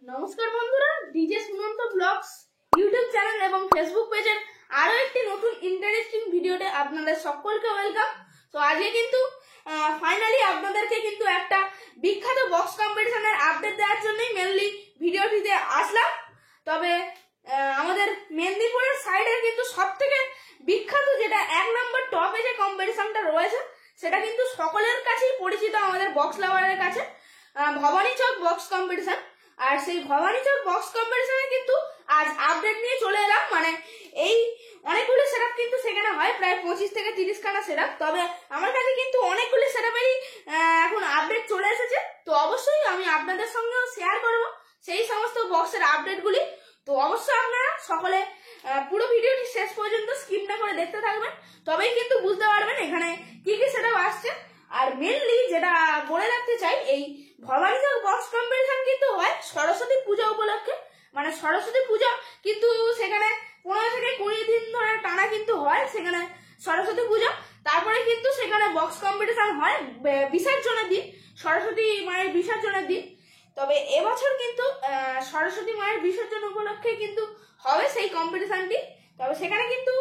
নমস্কার বন্ধুরা, DJ Sumanta blogs YouTube channel এবং ফেসবুক পেজের আরো একটি নতুন ইন্টারেস্টিং ভিডিওতে আপনাদের সকলকে ওয়েলকাম। তো আজকে কিন্তু ফাইনালি আপনাদেরকে কিন্তু একটা বিখ্যাত বক্স কম্পিটিশনের আপডেট দেওয়ার জন্যই মেনলি ভিডিওটিতে আসলাম। তবে আমাদের মেদিনীপুরের সাইডের কিন্তু সবথেকে বিখ্যাত যেটা এক নম্বর টপে যে কম্পিটিশনটা রয়েছে সেটা কিন্তু সকলের কাছেই পরিচিত, আমাদের বক্স লাভারের কাছে ভবানী চক বক্স কম্পিটিশন। আর সেই ভবানী চক বক্স কম্পিটিশনে কিন্তু আজ আপডেট নিয়ে চলে এলাম। মানে এই অনেকগুলি সেটআপ কিন্তু সেখানে হয়, প্রায় 25 থেকে 30 খানা সেটআপ। তবে আমার কাছে কিন্তু অনেকগুলি সেটআপেরই এখন আপডেট চলে এসেছে। তো অবশ্যই আমি আপনাদের সঙ্গেও শেয়ার করব সেই সমস্ত বক্সের আপডেটগুলি। তো অবশ্যই আপনারা সকলে পুরো ভিডিওটি শেষ পর্যন্ত স্কিপ না করে দেখতে থাকবেন, তবেই কিন্তু বুঝতে পারবেন এখানে কি কি সেটআপ আসছে। আর মেনলি যেটা বলে রাখতে চাই, এই ভবানী চক বক্স কম্পিটিশন কিন্তু হয় সরস্বতী পূজা উপলক্ষে। মানে সরস্বতী পূজা কিন্তু সেখানে 15 থেকে 20 দিন ধরে টানা কিন্তু হয় সেখানে সরস্বতী পূজা। তারপরে কিন্তু সেখানে বক্স কম্পিটিশন হয় বিসর্জনের দিন, সরস্বতী মায়ের বিসর্জনের দিন। তবে এবছর কিন্তু সরস্বতী মায়ের বিসর্জন উপলক্ষে কিন্তু হবে সেই কম্পিটিশনটি। তবে সেখানে কিন্তু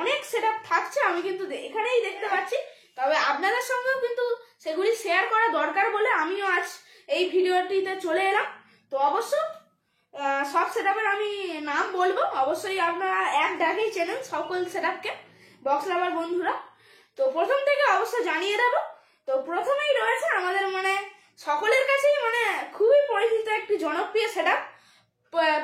অনেক সেটআপ থাকছে, আমি কিন্তু এখানেই দেখতে পাচ্ছি। তবে আপনাদের সঙ্গেও কিন্তু সেগুলি শেয়ার করা দরকার বলে আমিও আজ এই ভিডিওটিতে চলে এলাম। তো অবশ্য সব সেটআপের আমি নাম বলবো, অবশ্যই আপনারা এক ডাকেই চেনেন সকল সেটআপকে বক্স লাভার বন্ধুরা। তো প্রথম থেকে অবশ্য জানিয়ে দেবো। তো প্রথমেই রয়েছে আমাদের মানে সকলের কাছেই মানে খুবই পরিচিত একটি জনপ্রিয় সেটআপ,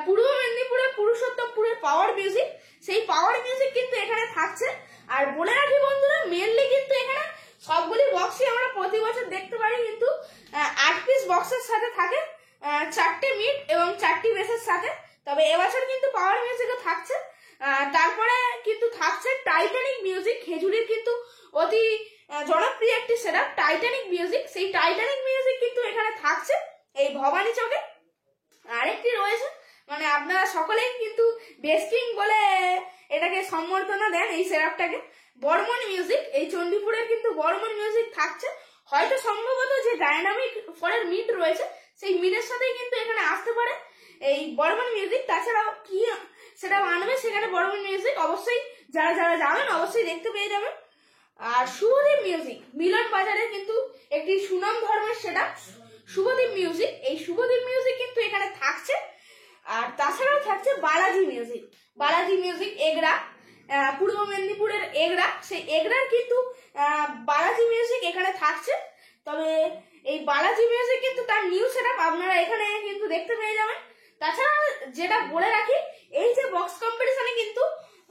পূর্ব মেদিনীপুরের পুরুষোত্তমপুরের পাওয়ার মিউজিক। সেই পাওয়ার মিউজিক কিন্তু এখানে থাকছে। আর বলে রাখি বন্ধুরা, মেনলি কিন্তু এখানে সবগুলি বক্সই আমরা প্রতি বছর দেখতে পারি, কিন্তু 8 পিস বক্সের সাথে থাকে 4টে মিড এবং 4টি বেসের সাথে। তবে এবছর কিন্তু পাওয়ার মিউজিকও থাকছে। তারপরে কিন্তু থাকছে টাইটানিক মিউজিক, খেজুরির কিন্তু অতি জনপ্রিয় একটি সেটআপ টাইটানিক মিউজিক। সেই টাইটানিক মিউজিক কিন্তু এখানে থাকছে এই ভবানী চকে। আরেকটি রয়েছে, মানে আপনারা সকলেই কিন্তু বেস্টিং বলে এটাকে সম্বর্ধনা দেন এই সেটআপটাকে, বর্মন মিউজিক। এই চণ্ডীপুরের কিন্তু বর্মন মিউজিক থাকছে। হয়তো সম্ভবত যে ডায়নামিক ফরের মিড রয়েছে সেই মিডের সাথেই কিন্তু এখানে আসতে পারে এই বর্মন মিউজিক। তাছাড়াও কি সেটা আনবে সেখানে বর্মন মিউজিক, অবশ্যই যারা যারা যাবেন অবশ্যই দেখতে পেয়ে যাবেন। আর শুভদীপ মিউজিক মিলন বাজারে কিন্তু একটি সুনাম ধর্মের সেটআপ শুভদীপ মিউজিক। এই শুভদীপ মিউজিক কিন্তু এখানে থাকছে। আর তাছাড়াও থাকছে বালাজি মিউজিক, বালাজি মিউজিক এগরা, পূর্ব মেদিনীপুরের এগরা। সেই এগরার কিন্তু বালাজি মিউজিক এখানে থাকছে। তবে এই বালাজি মিউজিক কিন্তু তার নিউ সেটআপ আপনারা এখানে কিন্তু দেখতে পেয়ে যাবেন। তাছাড়া যেটা বলে রাখি, এই যে বক্স কম্পিটিশনে কিন্তু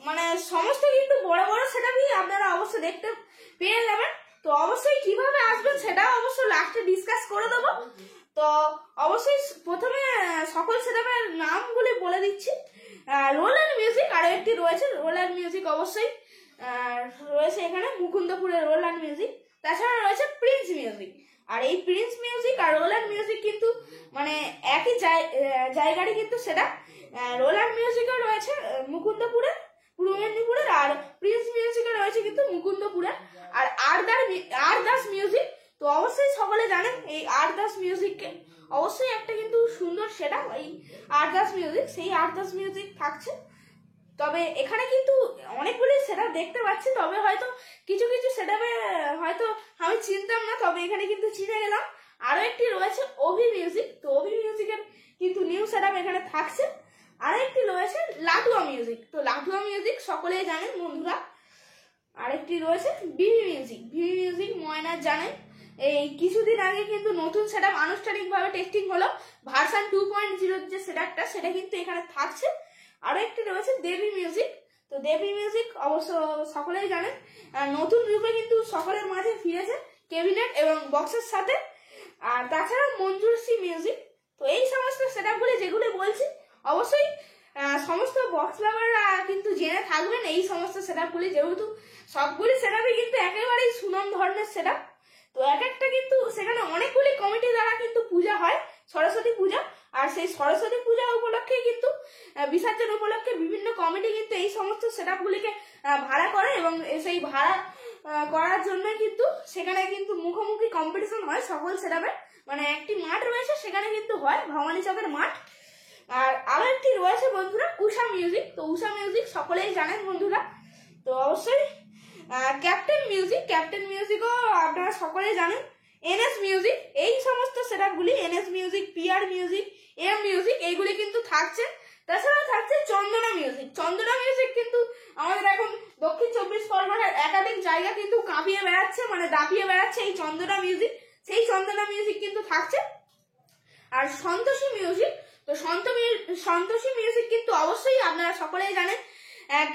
মানে সমস্ত কিন্তু বড় বড় সেটআপই আপনারা অবশ্যই দেখতে পেয়ে যাবেন। তো অবশ্যই কিভাবে আসবেন সেটা অবশ্য লাস্টে ডিসকাস করে দেবো। তো অবশ্যই প্রথমে সকল সেটআপের নামগুলি বলে দিচ্ছি। রোল্যান্ড মিউজিক আরো একটি রয়েছে, রোল্যান্ড মিউজিক অবশ্যই রয়েছে এখানে মুকুন্দপুরের রোল্যান্ড মিউজিক। তাছাড়া রয়েছে প্রিন্স মিউজিক। আর এই প্রিন্স মিউজিক আর রোল্যান্ড মিউজিক কিন্তু মানে একই জায়গারই কিন্তু সেটা। রোল্যান্ড মিউজিকও রয়েছে মুকুন্দপুরে পূর্ব মেদিনীপুরের, আর প্রিন্স মিউজিকও রয়েছে কিন্তু মুকুন্দপুরে। আর আর দাস মিউজিক, তো অবশ্যই সকলে জানেন এই আর দাস মিউজিককে, অবশ্যই একটা কিন্তু সুন্দর সেটআপ এই আর দাস মিউজিক। সেই আর দাস মিউজিক থাকছে। তবে এখানে কিন্তু অনেকগুলি সেটআপ দেখতে পাচ্ছি, তবে হয়তো কিছু কিছু সেটআপে হয়তো আমি চিনতাম না, তবে এখানে কিন্তু চিনে গেলাম। আরো একটি রয়েছে অভি মিউজিক। তো অভি মিউজিকের কিন্তু নিউ সেটআপ এখানে থাকছে। আরেকটি রয়েছে লাটুয়া মিউজিক। তো লাটুয়া মিউজিক সকলেই জানেন বন্ধুরা। আরেকটি রয়েছে বিবি মিউজিক, বিবি মিউজিক ময়না জানেন। এই কিছুদিন আগে কিন্তু নতুন সেটআপ আনুষ্ঠানিকভাবে টেস্টিং হলো, ভার্সন 2.0 যে সেটআপটা সেটা কিন্তু এখানে থাকছে। আরো একটি রয়েছে দেবী মিউজিক। তো দেবী মিউজিক অবশ্য সকলেই জানেন, নতুন রূপে কিন্তু সকলের মাঝে ফিরেছে ক্যাবিনেট এবং বক্সের সাথে। আর তাছাড়া মঞ্জুরসি মিউজিক। তো এই সমস্ত সেটআপগুলি যেগুলি বলছি অবশ্যই সমস্ত বক্স লাভাররা কিন্তু জেনে থাকবেন এই সমস্ত সেটআপগুলি, যেহেতু সবগুলি সেটআপই কিন্তু একেবারেই সুনাম ধর্মের সেটআপ। তো এক একটা কিন্তু সেখানে অনেকগুলি কমিটি দ্বারা কিন্তু পূজা হয় সরস্বতী পূজা। আর সেই সরস্বতী পূজা উপলক্ষে কিন্তু বিসর্জন উপলক্ষে বিভিন্ন কমিটি কিন্তু এই সমস্ত সেটআপগুলিকে ভাড়া করে, এবং সেই ভাড়া করার জন্য কিন্তু সেখানে কিন্তু মুখোমুখি কম্পিটিশন হয় সকল সেটআপে। মানে একটি মাঠ রয়েছে সেখানে কিন্তু হয় ভবানী চকের মাঠ। আর আরো একটি রয়েছে বন্ধুরা উষা মিউজিক। তো উষা মিউজিক সকলেই জানেন বন্ধুরা। তো অবশ্যই ক্যাপ্টেন মিউজিকও আপনারা সকলেই জানেন। এনএস মিউজিক, এই সমস্ত সেটআপগুলি NS music, PR music, M music এইগুলি কিন্তু থাকছে। তাছাড়াও থাকছে চন্দনা মিউজিক কিন্তু আমাদের এখন দক্ষিণ 24 পরগনার একাধিক জায়গা কিন্তু কাঁপিয়ে বেড়াচ্ছে, মানে দাপিয়ে বেড়াচ্ছে এই চন্দনা মিউজিক। সেই চন্দনা মিউজিক কিন্তু থাকছে। আর সন্তোষী মিউজিক, তো সন্তোষী মিউজিক কিন্তু অবশ্যই আপনারা সকলেই জানেন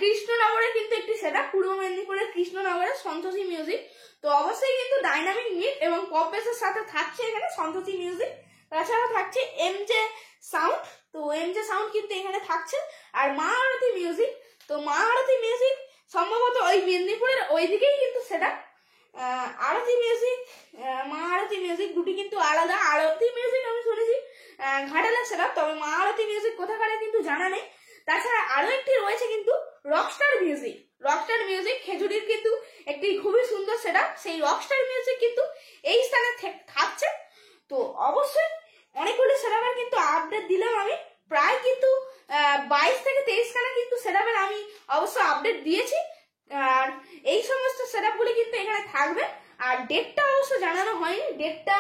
কৃষ্ণনগরে কিন্তু একটি সেটআপ, পূর্ব মেদিনীপুরের কৃষ্ণনগরের সন্তোষী মিউজিক। তো অবশ্যই কিন্তু ডাইনামিক মিট এবং পপ বেসের সাথে থাকছে এখানে সন্তোষী মিউজিক। তাছাড়া থাকছে এমজে সাউন্ড, তো এমজে সাউন্ড কিন্তু এখানে থাকছে। আর মা আরতি মিউজিক, তো মা আরতি মিউজিক সম্ভবত ওই মেদিনীপুরের ওইদিকেই কিন্তু সেটা। আরতি মিউজিক, মা আরতি মিউজিক দুটি কিন্তু আলাদা। আরতি মিউজিক আমি শুনেছি ঘাটালের সেটা, তবে মা আরতি মিউজিক কোথাকারে কিন্তু জানা নেই। তাছাড়া আরো একটি রয়েছে কিন্তু রকস্টার মিউজিক খেজুরির কিন্তু একটি খুবই সুন্দর সেটআপ। সেই রকস্টার মিউজিক কিন্তু এই স্থানে থাকছে। তো অবশ্যই অনেকগুলো সেটআপের কিন্তু আপডেট দিলাম আমি, প্রায় কিন্তু 22 থেকে 23 খানা কিন্তু সেটআপের আমি অবশ্য আপডেট দিয়েছি। আর এই সমস্ত সেটআপগুলি কিন্তু এখানে থাকবে। আর ডেটটা অবশ্য জানানো হয়নি, ডেটটা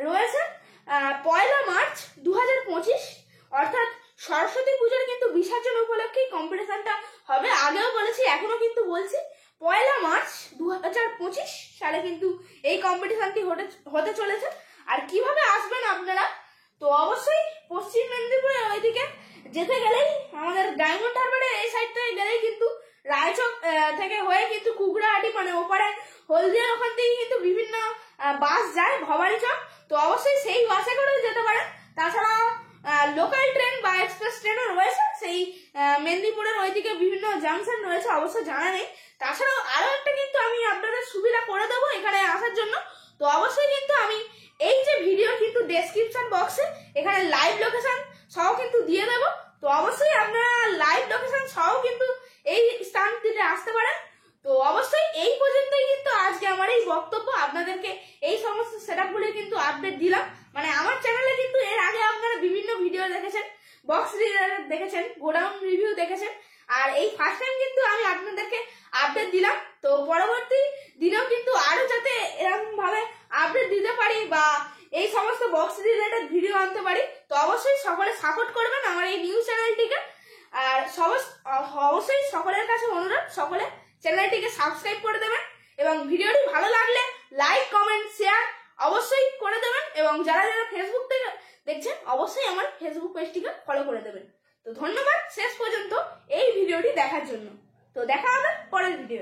রয়েছে 1 মার্চ 2025, অর্থাৎ সরস্বতী পুজোর কিন্তু বিসর্জন উপলক্ষেই কম্পিটিশনটা হবে। আগেও বলেছি, এখনো কিন্তু বলছি, 1 মার্চ 2025 সালে কিন্তু এই কম্পিটিশনটি হতে চলেছে। আর কিভাবে আসবেন আপনারা, তো অবশ্যই পশ্চিম মেদিনীপুরের ওইদিকে যেতে গেলেই আমাদের ডায়মন্ড হারবারের এই সাইডটায় গেলেই কিন্তু রায়চক থেকে হয়ে কিন্তু কুকড়াহাটি, মানে ওপারে হলদিয়ার ওখান থেকে কিন্তু বিভিন্ন বাস যায় ভবানী চক। তো অবশ্যই সেই বাসে করেও যেতে পারেন। তাছাড়া লোকাল ট্রেন বা এক্সপ্রেস ট্রেনও রয়েছে, সেই মেদিনীপুরের ওইদিকে বিভিন্ন জাংশন রয়েছে, অবশ্য জানা নেই। তাছাড়াও আরো একটা কিন্তু আমি আপনাদের সুবিধা করে দেবো এখানে আসার জন্য। তো অবশ্যই কিন্তু আমি এই যে ভিডিও কিন্তু ডেসক্রিপশন বক্সে এখানে লাইভ লোকেশন সহ কিন্তু দিয়ে দেবো। তো অবশ্যই আপনারা লাইভ লোকেশন সহ কিন্তু এই স্থানটিতে আসতে পারেন। তো অবশ্যই এই পর্যন্তই কিন্তু আজকে আমার এই বক্তব্য, আপনাদেরকে এই সমস্ত সেটআপগুলি কিন্তু আপডেট দিলাম। মানে আমার চ্যানেলে কিন্তু এর আগে আপনারা বিভিন্ন ভিডিও দেখেছেন, বক্স রিলেটেড দেখেছেন, গোডাউন রিভিউ দেখেছেন। আর এই ফার্স্ট টাইম কিন্তু আমি আপনাদেরকে আপডেট দিলাম। তো পরবর্তী দিনেও কিন্তু আরো যাতে এরকম ভাবে আপডেট দিতে পারি বা এই সমস্ত বক্স রিলেটেড ভিডিও আনতে পারি, তো অবশ্যই সকলে সাপোর্ট করবেন আমার এই নিউজ চ্যানেলটিকে। আর অবশ্যই সকলের কাছে অনুরোধ, সকলে চ্যানেলটিকে সাবস্ক্রাইব করে দেবেন এবং ভিডিওটি ভালো লাগলে লাইক, কমেন্ট, শেয়ার অবশ্যই করে দেবেন। এবং যারা যারা ফেসবুক থেকে দেখছেন অবশ্যই আমার ফেসবুক পেজটিকে ফলো করে দেবেন। তো ধন্যবাদ শেষ পর্যন্ত এই ভিডিওটি দেখার জন্য। তো দেখা হবে পরের ভিডিও।